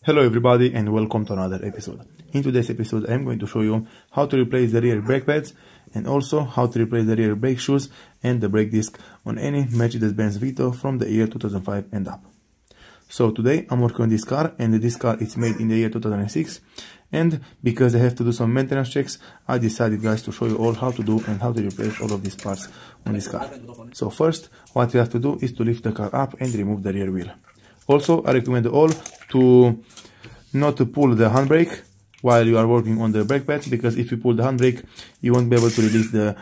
Hello everybody and welcome to another episode. In today's episode I'm going to show you how to replace the rear brake pads and also how to replace the rear brake shoes and the brake disc on any Mercedes-Benz Vito from the year 2005 and up. So today I'm working on this car, and this car is made in the year 2006, and because I have to do some maintenance checks, I decided guys to show you all how to do and how to replace all of these parts on this car. So first what you have to do is to lift the car up and remove the rear wheel. Also, I recommend all to not to pull the handbrake while you are working on the brake pads, because if you pull the handbrake, you won't be able to release the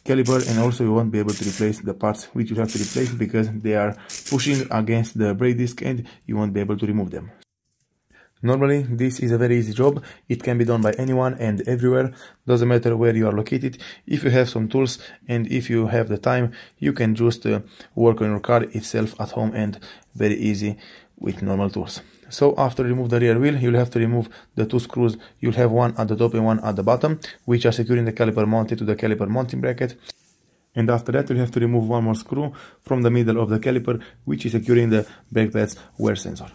caliper, and also you won't be able to replace the parts which you have to replace because they are pushing against the brake disc and you won't be able to remove them. Normally, this is a very easy job. It can be done by anyone and everywhere. Doesn't matter where you are located. If you have some tools and if you have the time, you can just work on your car itself at home, and very easy with normal tools. So after remove the rear wheel, you'll have to remove the two screws. You'll have one at the top and one at the bottom, which are securing the caliper mounted to the caliper mounting bracket. And after that, you'll have to remove one more screw from the middle of the caliper, which is securing the brake pads wear sensor.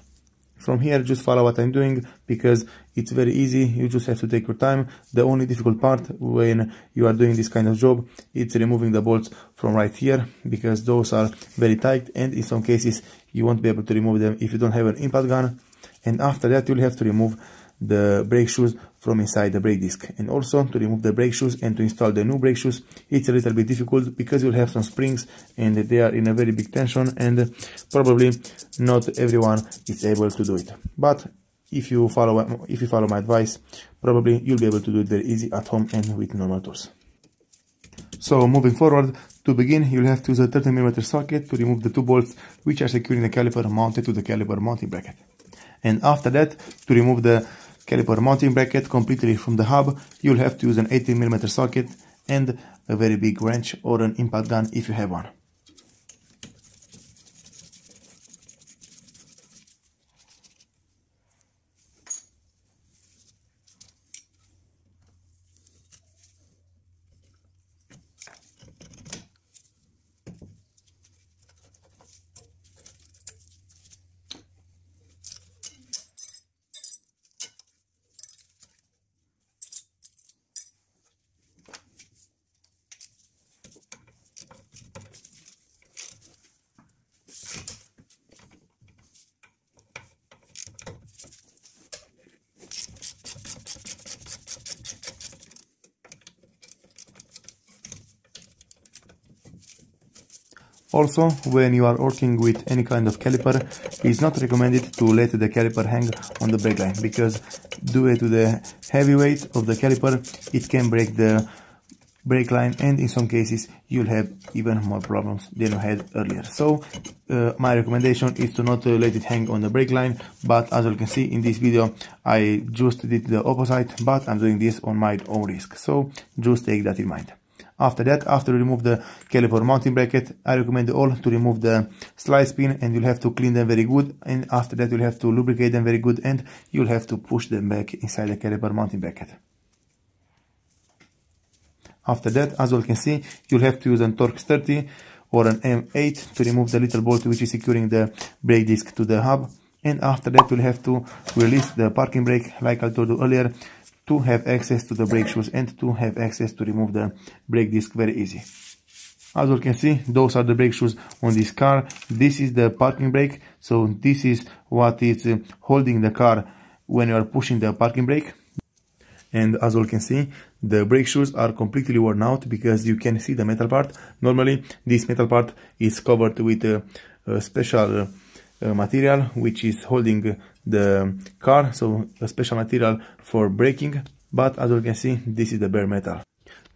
From here, just follow what I'm doing because it's very easy. You just have to take your time. The only difficult part when you are doing this kind of job, it's removing the bolts from right here, because those are very tight and in some cases you won't be able to remove them if you don't have an impact gun. And after that, you'll have to remove the brake shoes from inside the brake disc, and also to remove the brake shoes and to install the new brake shoes. It's a little bit difficult because you'll have some springs and they are in a very big tension, and probably not everyone is able to do it. But if you follow my advice, probably you'll be able to do it very easy at home and with normal tools. So moving forward, to begin, you'll have to use a 30mm socket to remove the two bolts which are securing the caliper mounted to the caliper mounting bracket. And after that, to remove the caliper mounting bracket completely from the hub, you'll have to use an 18mm socket and a very big wrench or an impact gun if you have one. Also, when you are working with any kind of caliper, it's not recommended to let the caliper hang on the brake line, because due to the heavy weight of the caliper, it can break the brake line, and in some cases you'll have even more problems than you had earlier. So my recommendation is to not let it hang on the brake line, but as you can see in this video, I just did the opposite, but I'm doing this on my own risk, so just take that in mind. After that, after you remove the caliper mounting bracket, I recommend all to remove the slide pin, and you'll have to clean them very good, and after that you'll have to lubricate them very good, and you'll have to push them back inside the caliper mounting bracket. After that, as you can see, you'll have to use a Torx 30 or an M8 to remove the little bolt which is securing the brake disc to the hub, and after that you'll have to release the parking brake like I told you earlier, to have access to the brake shoes and to have access to remove the brake disc very easy. As you can see, those are the brake shoes on this car. This is the parking brake, so this is what is holding the car when you are pushing the parking brake. And as you can see, the brake shoes are completely worn out because you can see the metal part. Normally this metal part is covered with a special material which is holding the car, so a special material for braking, but as you can see, this is the bare metal.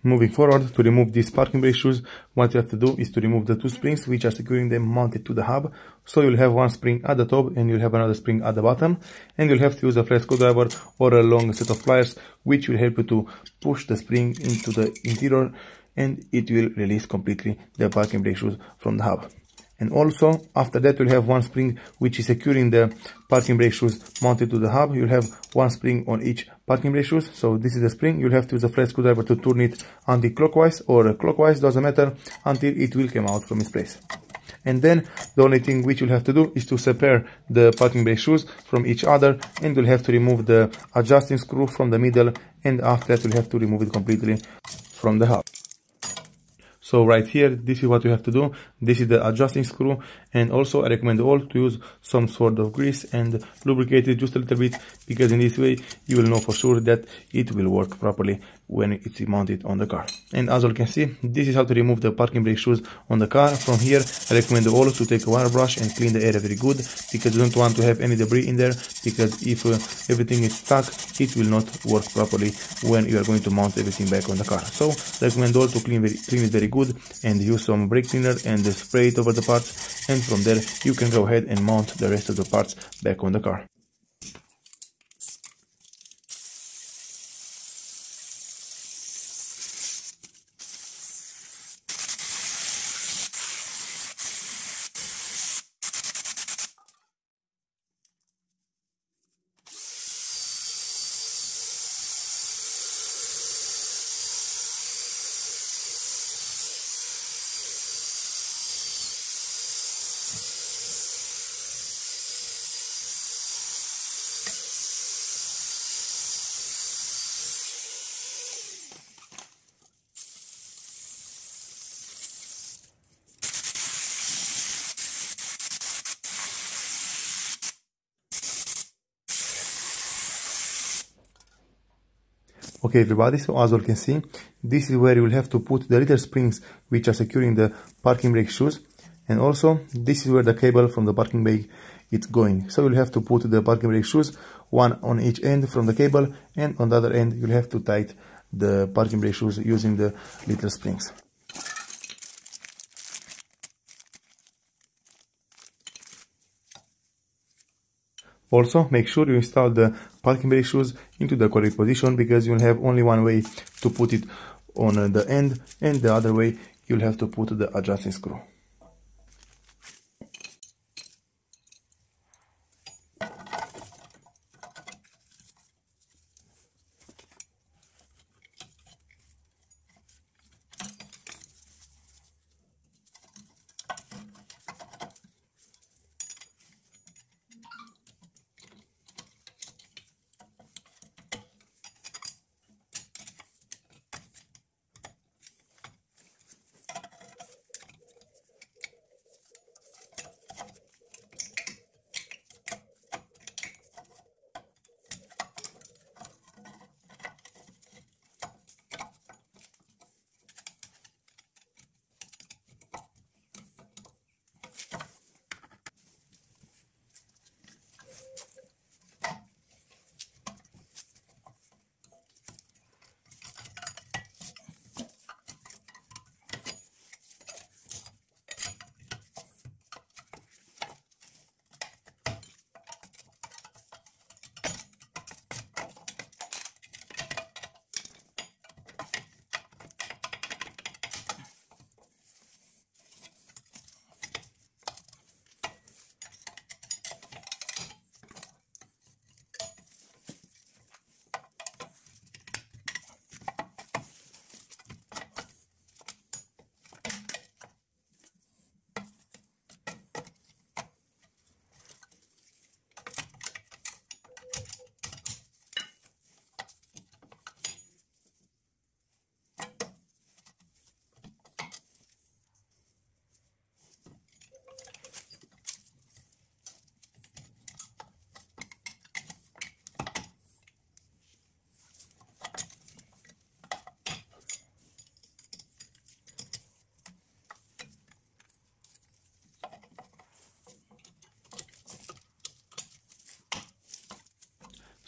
Moving forward, to remove these parking brake shoes, what you have to do is to remove the two springs which are securing them mounted to the hub. So you'll have one spring at the top and you'll have another spring at the bottom, and you'll have to use a flat screwdriver or a long set of pliers which will help you to push the spring into the interior, and it will release completely the parking brake shoes from the hub. And also, after that, you'll have one spring which is securing the parking brake shoes mounted to the hub. You'll have one spring on each parking brake shoes. So this is the spring. You'll have to use a flat screwdriver to turn it anti-clockwise or clockwise, doesn't matter, until it will come out from its place. And then the only thing which you'll have to do is to separate the parking brake shoes from each other, and you'll have to remove the adjusting screw from the middle, and after that you'll have to remove it completely from the hub. So right here, this is what you have to do. This is the adjusting screw, and also I recommend all to use some sort of grease and lubricate it just a little bit, because in this way you will know for sure that it will work properly when it's mounted on the car. And as you can see, this is how to remove the parking brake shoes on the car. From here, I recommend all to take a wire brush and clean the area very good, because you don't want to have any debris in there, because if everything is stuck, it will not work properly when you are going to mount everything back on the car. So I recommend all to clean it very good and use some brake cleaner and spray it over the parts, and from there you can go ahead and mount the rest of the parts back on the car. Okay everybody, so as you can see, this is where you will have to put the little springs which are securing the parking brake shoes, and also this is where the cable from the parking brake is going. So you'll have to put the parking brake shoes one on each end from the cable, and on the other end you'll have to tighten the parking brake shoes using the little springs. Also, make sure you install the parking brake shoes into the correct position, because you'll have only one way to put it on the end, and the other way you'll have to put the adjusting screw.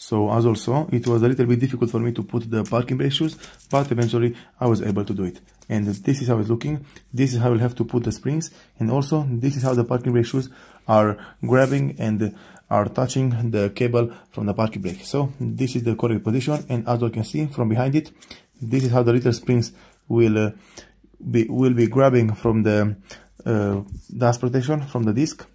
So as also, it was a little bit difficult for me to put the parking brake shoes, but eventually I was able to do it. And this is how it's looking. This is how you'll have to put the springs, and also this is how the parking brake shoes are grabbing and are touching the cable from the parking brake. So this is the correct position, and as you can see from behind it, this is how the little springs will be grabbing from the dust protection from the disc.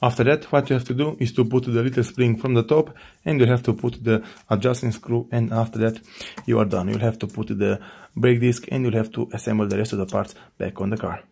After that, what you have to do is to put the little spring from the top, and you have to put the adjusting screw, and after that you are done. You'll have to put the brake disc, and you'll have to assemble the rest of the parts back on the car.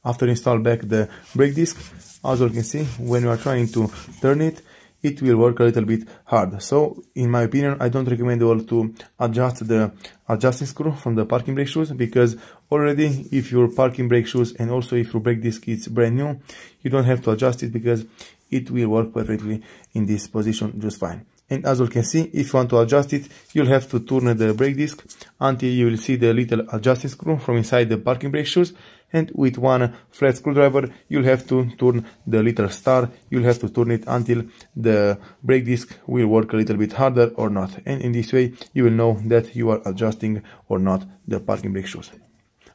After install back the brake disc, as you can see, when you are trying to turn it, it will work a little bit hard. So in my opinion, I don't recommend you all to adjust the adjusting screw from the parking brake shoes, because already if your parking brake shoes and also if your brake disc is brand new, you don't have to adjust it because it will work perfectly in this position just fine. And as you can see, if you want to adjust it, you'll have to turn the brake disc until you will see the little adjusting screw from inside the parking brake shoes, and with one flat screwdriver you'll have to turn the little star. You'll have to turn it until the brake disc will work a little bit harder or not, and in this way you will know that you are adjusting or not the parking brake shoes.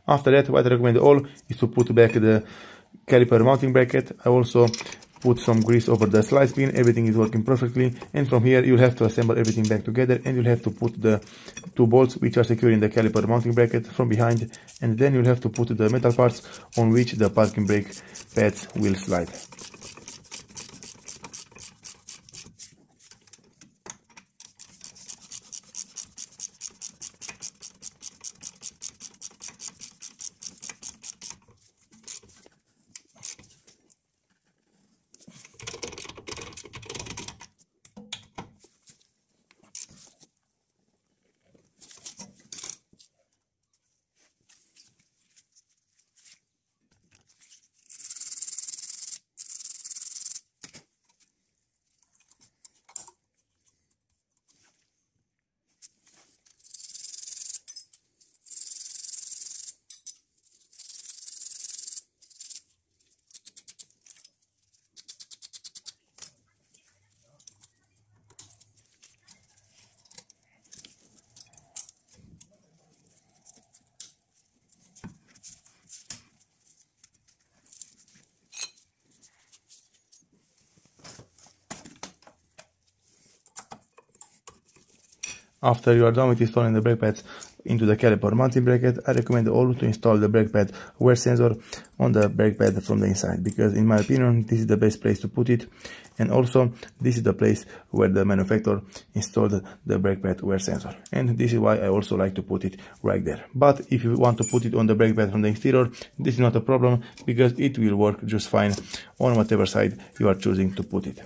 After that, what I recommend all is to put back the caliper mounting bracket. I also put some grease over the slide pin. Everything is working perfectly, and from here you'll have to assemble everything back together, and you'll have to put the two bolts which are securing the caliper mounting bracket from behind, and then you'll have to put the metal parts on which the parking brake pads will slide. After you are done with installing the brake pads into the caliper mounting bracket, I recommend all to install the brake pad wear sensor on the brake pad from the inside, because in my opinion this is the best place to put it, and also this is the place where the manufacturer installed the brake pad wear sensor, and this is why I also like to put it right there. But if you want to put it on the brake pad from the exterior, this is not a problem, because it will work just fine on whatever side you are choosing to put it.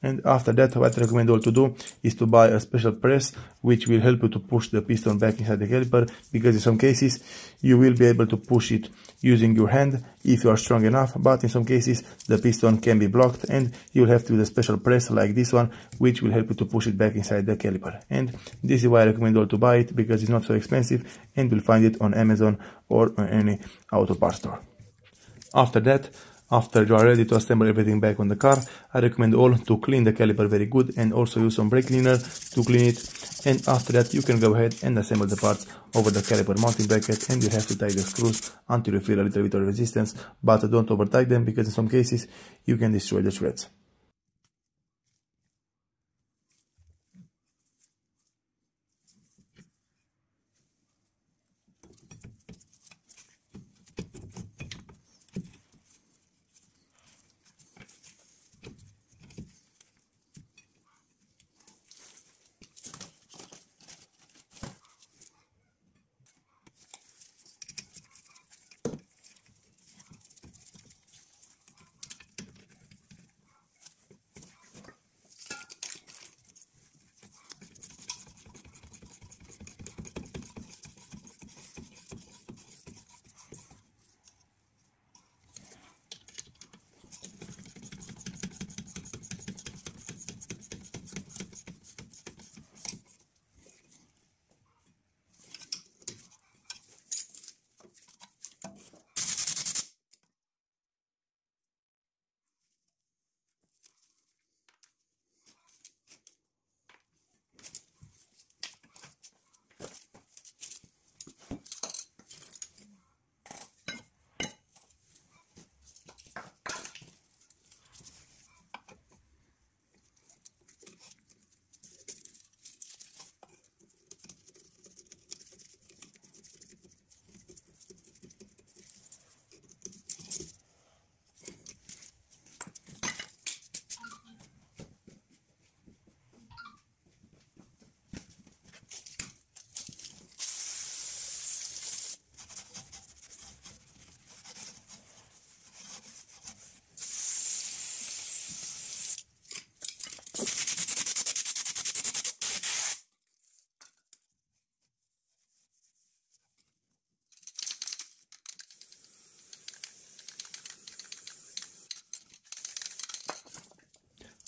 And after that, what I recommend all to do is to buy a special press which will help you to push the piston back inside the caliper, because in some cases you will be able to push it using your hand if you are strong enough, but in some cases the piston can be blocked and you'll have to use a special press like this one which will help you to push it back inside the caliper. And this is why I recommend all to buy it, because it's not so expensive and you'll find it on Amazon or on any auto parts store. After that, after you are ready to assemble everything back on the car, I recommend all to clean the caliper very good and also use some brake cleaner to clean it. And after that you can go ahead and assemble the parts over the caliper mounting bracket, and you have to tighten the screws until you feel a little bit of resistance, but don't over tighten them, because in some cases you can destroy the shreds.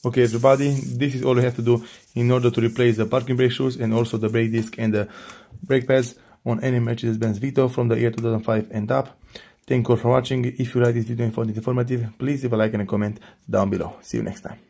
Okay everybody, this is all you have to do in order to replace the parking brake shoes and also the brake disc and the brake pads on any Mercedes-Benz Vito from the year 2005 and up. Thank you all for watching. If you like this video and found it informative, please leave a like and a comment down below. See you next time.